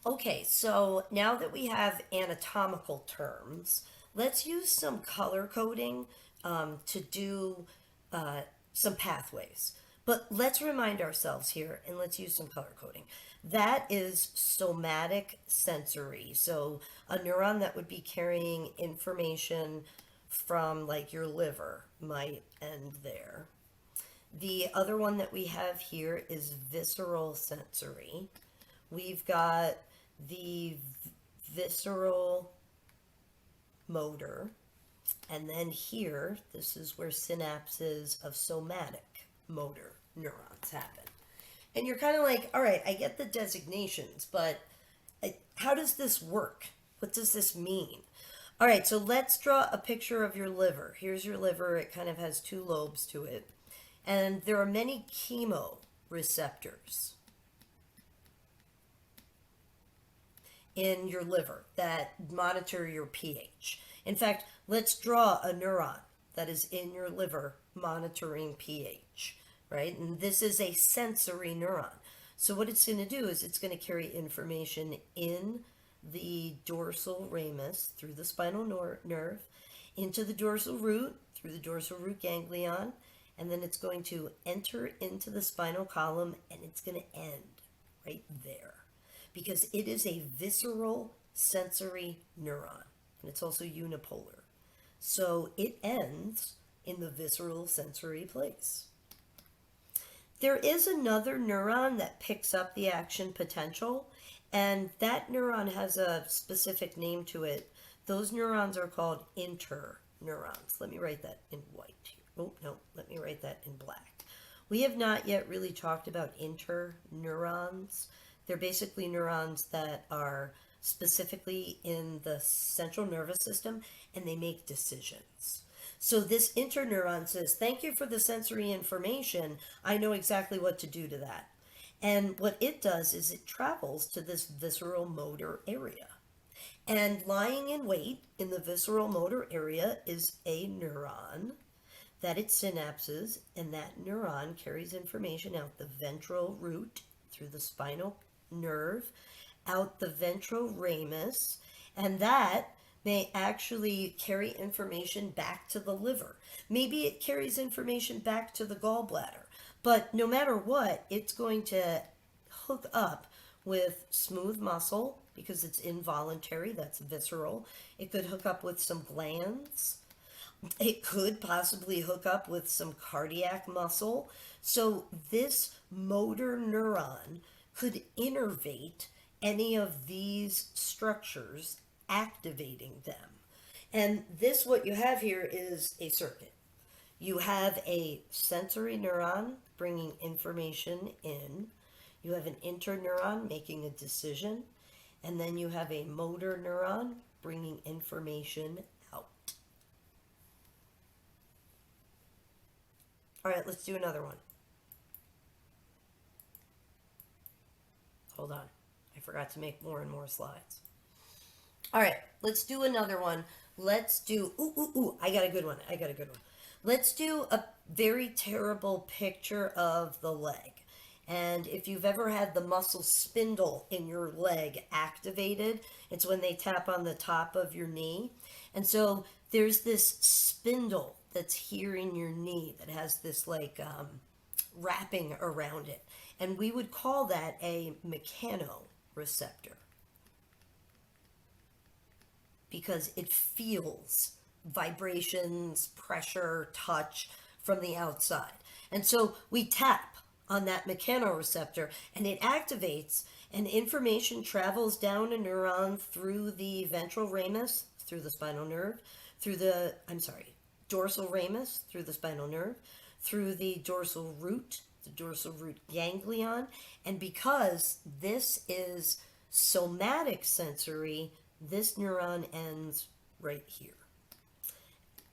Okay, so now that we have anatomical terms, let's use some color coding to do uh, some pathways. But let's remind ourselves here and let's use some color coding. That is somatic sensory. So a neuron that would be carrying information from like your liver might end there. The other one that we have here is visceral sensory. We've got the visceral motor, and then here, this is where synapses of somatic motor neurons happen. And you're kind of like, all right, I get the designations, but how does this work? What does this mean? All right, so let's draw a picture of your liver. Here's your liver. It kind of has two lobes to it. And there are many chemoreceptors in your liver that monitor your pH. In fact, let's draw a neuron that is in your liver monitoring pH, right? And this is a sensory neuron. So what it's going to do is it's going to carry information in the dorsal ramus through the spinal nerve, into the dorsal root through the dorsal root ganglion, and then it's going to enter into the spinal column and it's going to end right there because it is a visceral sensory neuron and it's also unipolar. So it ends in the visceral sensory place. There is another neuron that picks up the action potential, and that neuron has a specific name to it. Those neurons are called interneurons. Let me write that in white here. Oh, no, let me write that in black. We have not yet really talked about interneurons. They're basically neurons that are specifically in the central nervous system and they make decisions. So this interneuron says, thank you for the sensory information. I know exactly what to do to that. And what it does is it travels to this visceral motor area. And lying in wait in the visceral motor area is a neuron that it synapses, and that neuron carries information out the ventral root through the spinal nerve, out the ventral ramus, and that may actually carry information back to the liver. Maybe it carries information back to the gallbladder, but no matter what, it's going to hook up with smooth muscle because it's involuntary, that's visceral. It could hook up with some glands. It could possibly hook up with some cardiac muscle. So this motor neuron could innervate any of these structures, activating them. And this, what you have here is a circuit. You have a sensory neuron bringing information in. You have an interneuron making a decision. And then you have a motor neuron bringing information out. All right, let's do another one. Hold on. I forgot to make more and more slides. All right, let's do another one. Let's do, I got a good one. Let's do a very terrible picture of the leg. And if you've ever had the muscle spindle in your leg activated, it's when they tap on the top of your knee. And so there's this spindle that's here in your knee that has this like wrapping around it. And we would call that a mechanoreceptor because it feels vibrations, pressure, touch from the outside. And so we tap on that mechanoreceptor and it activates and information travels down a neuron through the ventral ramus, through the spinal nerve, dorsal ramus, through the spinal nerve, through the dorsal root ganglion. And because this is somatic sensory, this neuron ends right here.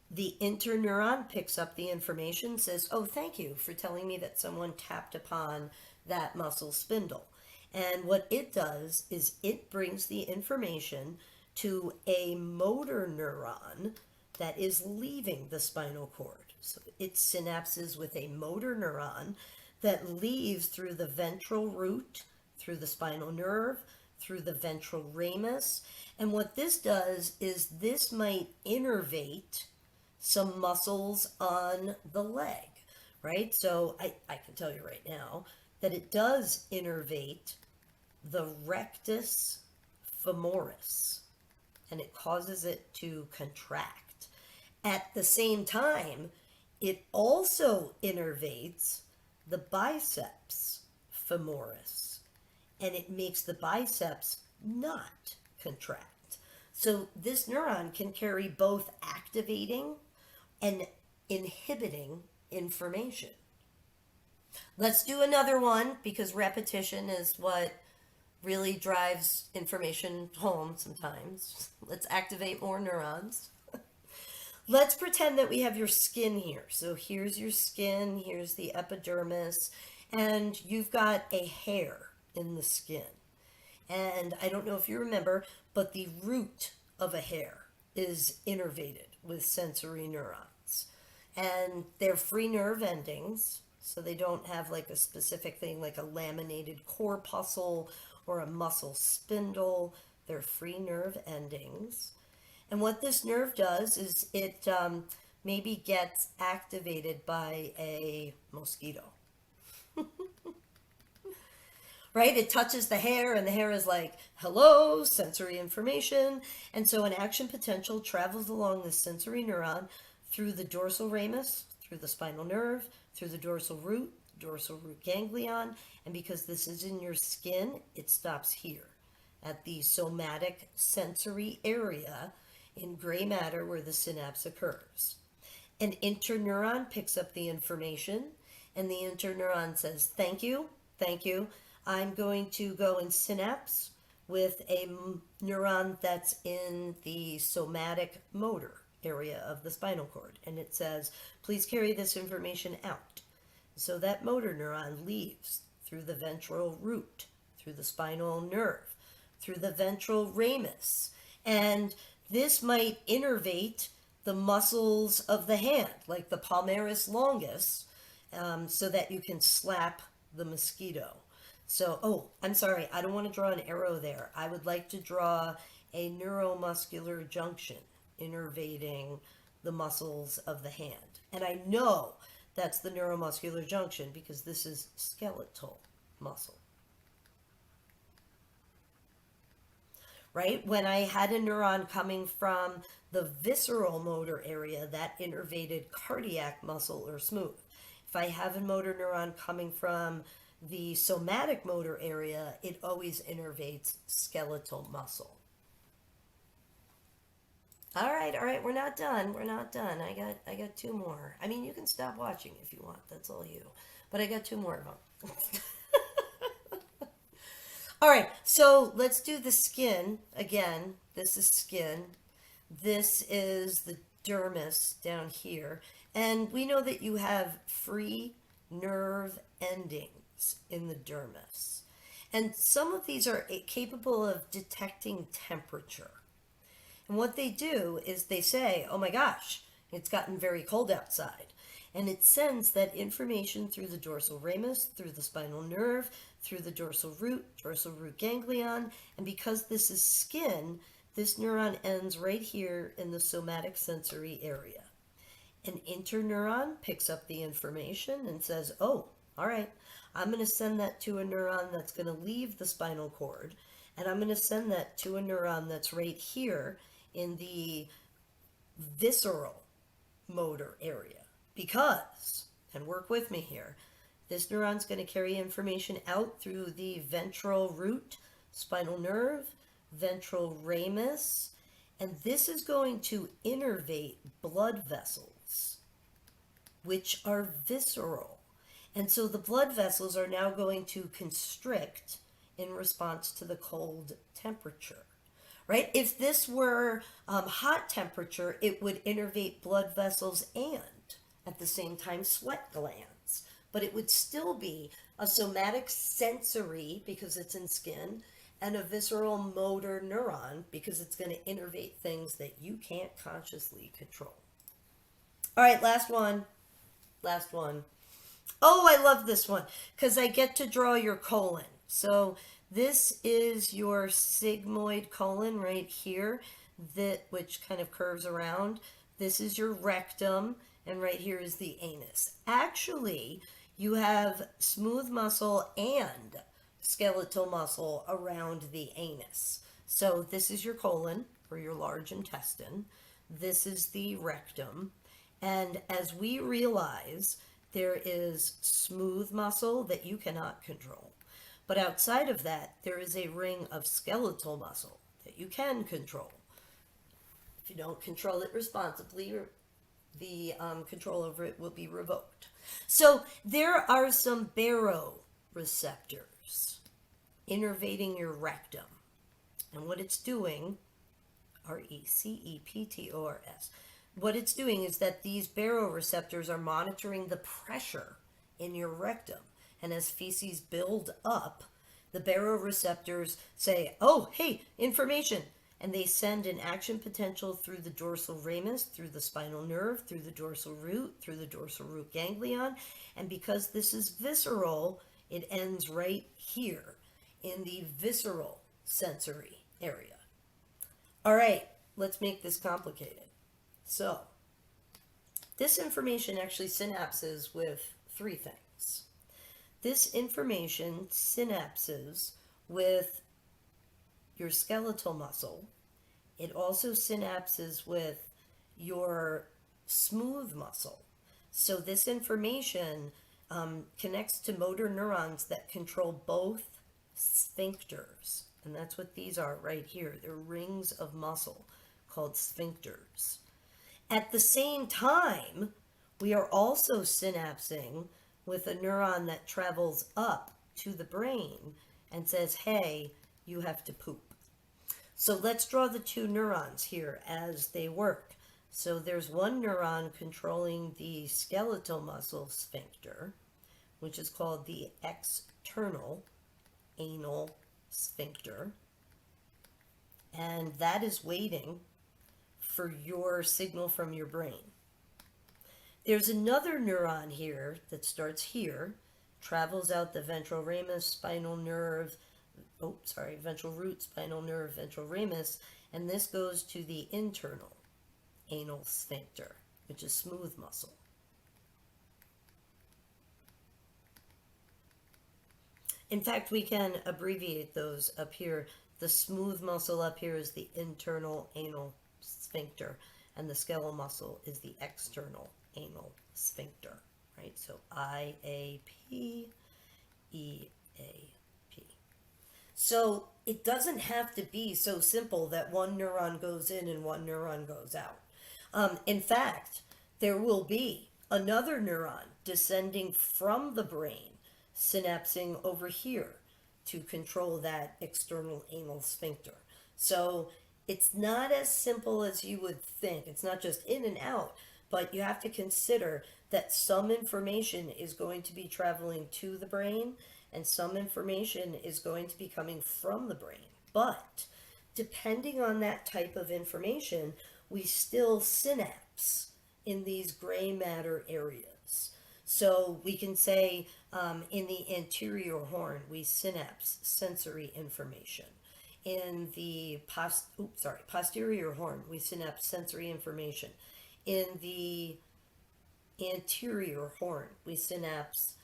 The interneuron picks up the information, says, oh, thank you for telling me that someone tapped upon that muscle spindle. And what it does is it brings the information to a motor neuron that is leaving the spinal cord. So it synapses with a motor neuron that leaves through the ventral root, through the spinal nerve, through the ventral ramus. And what this does is this might innervate some muscles on the leg, right? So I can tell you right now that it does innervate the rectus femoris, and it causes it to contract. At the same time, it also innervates the biceps femoris, and it makes the biceps not contract. So this neuron can carry both activating and inhibiting information. Let's do another one because repetition is what really drives information home sometimes. Let's activate more neurons. Let's pretend that we have your skin here. So here's your skin, here's the epidermis, and you've got a hair in the skin. And I don't know if you remember, but the root of a hair is innervated with sensory neurons. And they're free nerve endings, so they don't have like a specific thing like a laminated corpuscle or a muscle spindle. They're free nerve endings. And what this nerve does is it maybe gets activated by a mosquito. Right? It touches the hair, and the hair is like, hello, sensory information. And so an action potential travels along this sensory neuron through the dorsal ramus, through the spinal nerve, through the dorsal root ganglion. And because this is in your skin, it stops here at the somatic sensory area in gray matter where the synapse occurs. An interneuron picks up the information, and the interneuron says, thank you. I'm going to go and synapse with a neuron that's in the somatic motor area of the spinal cord. And it says, please carry this information out. So that motor neuron leaves through the ventral root, through the spinal nerve, through the ventral ramus. And this might innervate the muscles of the hand, like the palmaris longus, so that you can slap the mosquito. So, oh, I'm sorry, I don't want to draw an arrow there. I would like to draw a neuromuscular junction innervating the muscles of the hand. And I know that's the neuromuscular junction because this is skeletal muscle. Right? When I had a neuron coming from the visceral motor area, that innervated cardiac muscle or smooth. If I have a motor neuron coming from the somatic motor area, it always innervates skeletal muscle. All right, we're not done. I got two more. I mean, you can stop watching if you want. That's all you. But I got two more of them. All right, so let's do the skin again. This is skin. This is the dermis down here. And we know that you have free nerve endings in the dermis. And some of these are capable of detecting temperature. And what they do is they say, oh my gosh, it's gotten very cold outside. And it sends that information through the dorsal ramus, through the spinal nerve, through the dorsal root ganglion. And because this is skin, this neuron ends right here in the somatic sensory area. An interneuron picks up the information and says, oh, all right, I'm going to send that to a neuron that's going to leave the spinal cord. And I'm going to send that to a neuron that's right here in the visceral motor area. Because, and work with me here, this neuron's going to carry information out through the ventral root, spinal nerve, ventral ramus, and this is going to innervate blood vessels, which are visceral. And so the blood vessels are now going to constrict in response to the cold temperature, right? If this were hot temperature, it would innervate blood vessels and at the same time sweat glands, but it would still be a somatic sensory because it's in skin and a visceral motor neuron because it's going to innervate things that you can't consciously control. All right, last one. Oh, I love this one because I get to draw your colon. So this is your sigmoid colon right here, that which kind of curves around. This is your rectum, and right here is the anus. Actually, you have smooth muscle and skeletal muscle around the anus. So this is your colon, or your large intestine. This is the rectum. And as we realize, there is smooth muscle that you cannot control. But outside of that, there is a ring of skeletal muscle that you can control. If you don't control it responsibly, the control over it will be revoked. So there are some baroreceptors innervating your rectum. And what it's doing, receptors, what it's doing is that these baroreceptors are monitoring the pressure in your rectum. And as feces build up, the baroreceptors say, oh, hey, information. And they send an action potential through the dorsal ramus, through the spinal nerve, through the dorsal root, through the dorsal root ganglion. And because this is visceral, it ends right here in the visceral sensory area. All right, let's make this complicated. So, this information actually synapses with three things. This information synapses with your skeletal muscle. It also synapses with your smooth muscle. So this information connects to motor neurons that control both sphincters. And that's what these are right here. They're rings of muscle called sphincters. At the same time, we are also synapsing with a neuron that travels up to the brain and says, hey, you have to poop. So let's draw the two neurons here as they work. So there's one neuron controlling the skeletal muscle sphincter, which is called the external anal sphincter. And that is waiting for your signal from your brain. There's another neuron here that starts here, travels out the ventral ramus, spinal nerve, ventral root, spinal nerve, ventral ramus, and this goes to the internal anal sphincter, which is smooth muscle. In fact, we can abbreviate those up here. The smooth muscle up here is the internal anal sphincter, and the skeletal muscle is the external anal sphincter, right? So IAP, EAP. So it doesn't have to be so simple that one neuron goes in and one neuron goes out. In fact, there will be another neuron descending from the brain, synapsing over here to control that external anal sphincter. So it's not as simple as you would think. It's not just in and out, but you have to consider that some information is going to be traveling to the brain and some information is going to be coming from the brain. But depending on that type of information, we still synapse in these gray matter areas. So we can say in the anterior horn, we synapse sensory information. In the posterior horn, we synapse sensory information. In the anterior horn, we synapse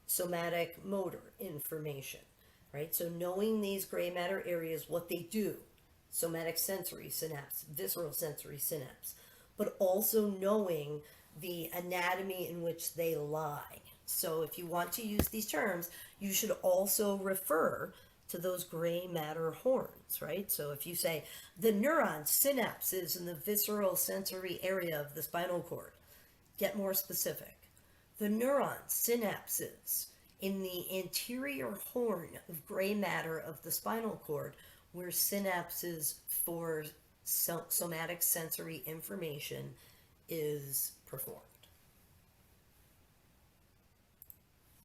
somatic motor information, right? So knowing these gray matter areas, what they do, somatic sensory synapse, visceral sensory synapse, but also knowing the anatomy in which they lie. So if you want to use these terms, you should also refer to those gray matter horns, right? So if you say the neuron synapses in the visceral sensory area of the spinal cord, get more specific. The neuron synapses in the anterior horn of gray matter of the spinal cord, where synapses for somatic sensory information is performed.